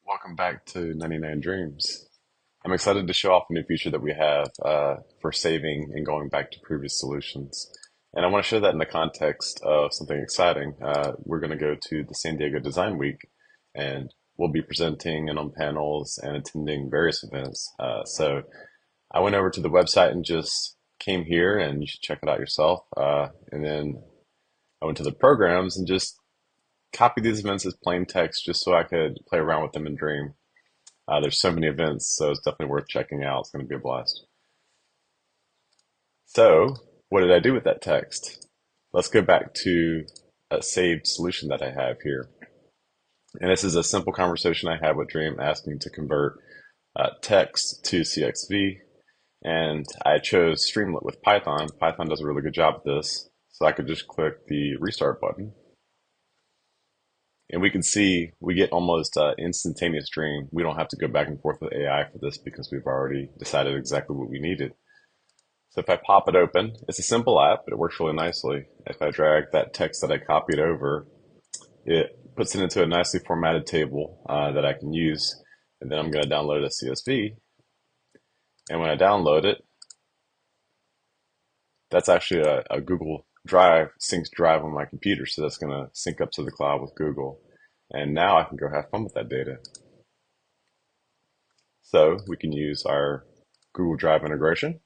Welcome back to 99 Dreams. I'm excited to show off a new feature that we have for saving and going back to previous solutions. And I want to show that in the context of something exciting. We're going to go to the San Diego Design Week, and we'll be presenting and on panels and attending various events. So I went over to the website and just came here, and you should check it out yourself. And then I went to the programs and just copied these events as plain text just so I could play around with them in Dream. There's so many events, so it's definitely worth checking out. It's going to be a blast. So, what did I do with that text? Let's go back to a saved solution that I have here. And this is a simple conversation I had with Dream asking to convert text to CXV. And I chose Streamlit with Python. Python does a really good job of this. So I could just click the restart button. And we can see we get almost instantaneous Dream. We don't have to go back and forth with AI for this because we've already decided exactly what we needed. So if I pop it open, it's a simple app, but it works really nicely. If I drag that text that I copied over, it puts it into a nicely formatted table that I can use. And then I'm going to download a CSV. And when I download it, that's actually a Google Drive, synced drive on my computer. So that's going to sync up to the cloud with Google. And now I can go have fun with that data. So we can use our Google Drive integration.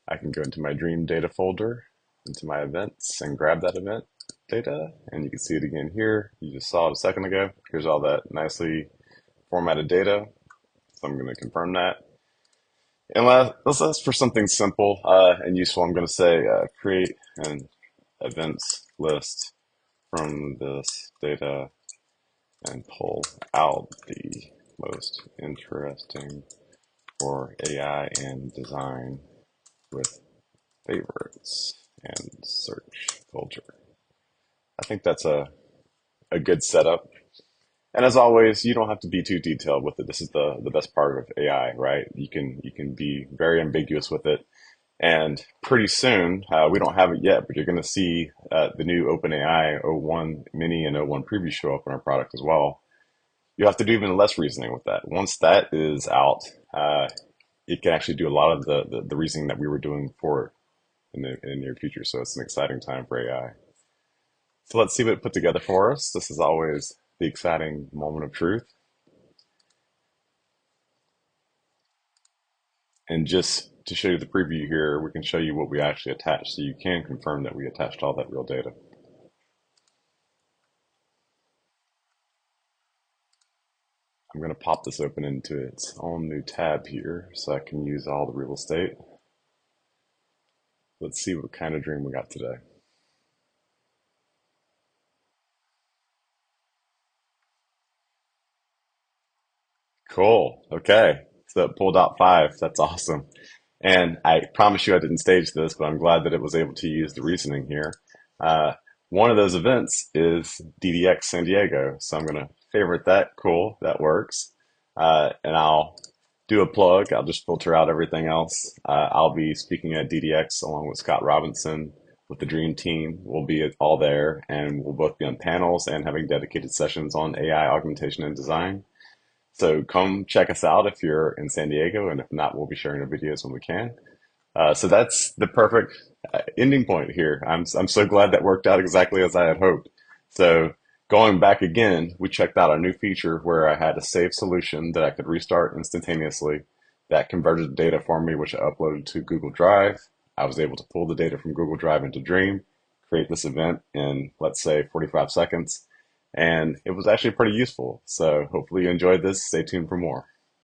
I can go into my Dream data folder, into my events, and grab that event data. And you can see it again here. You just saw it a second ago. Here's all that nicely formatted data. So I'm going to confirm that. And let's ask for something simple and useful. I'm going to say create an events list from this data and pull out the most interesting for AI and design with favorites and search filter. I think that's a good setup. And as always, you don't have to be too detailed with it. This is the best part of AI, right? You can be very ambiguous with it. And pretty soon, we don't have it yet, but you're going to see the new OpenAI 𝙂1 Mini and 𝙂1 Preview show up in our product as well. You have to do even less reasoning with that. Once that is out, it can actually do a lot of the reasoning that we were doing for it in the near future. So it's an exciting time for AI. So let's see what it put together for us. This is always the exciting moment of truth. And just to show you the preview here, we can show you what we actually attached. So you can confirm that we attached all that real data. I'm going to pop this open into its own new tab here so I can use all the real estate. Let's see what kind of dream we got today. Cool. Okay. So it pulled out 5. That's awesome. And I promise you I didn't stage this, but I'm glad that it was able to use the reasoning here. Uh, One of those events is DDX San Diego. So I'm going to favorite that. Cool. That works. And I'll do a plug. I'll just filter out everything else. I'll be speaking at DDX along with Scott Robinson with the Dream team. We'll be all there, and we'll both be on panels and having dedicated sessions on AI augmentation and design. So come check us out if you're in San Diego, and if not, we'll be sharing our videos when we can. So that's the perfect ending point here. I'm so glad that worked out exactly as I had hoped. So going back again, we checked out a new feature where I had a saved solution that I could restart instantaneously that converted the data for me, which I uploaded to Google Drive. I was able to pull the data from Google Drive into Dream, create this event in, let's say, 45 seconds. And it was actually pretty useful. So hopefully you enjoyed this. Stay tuned for more.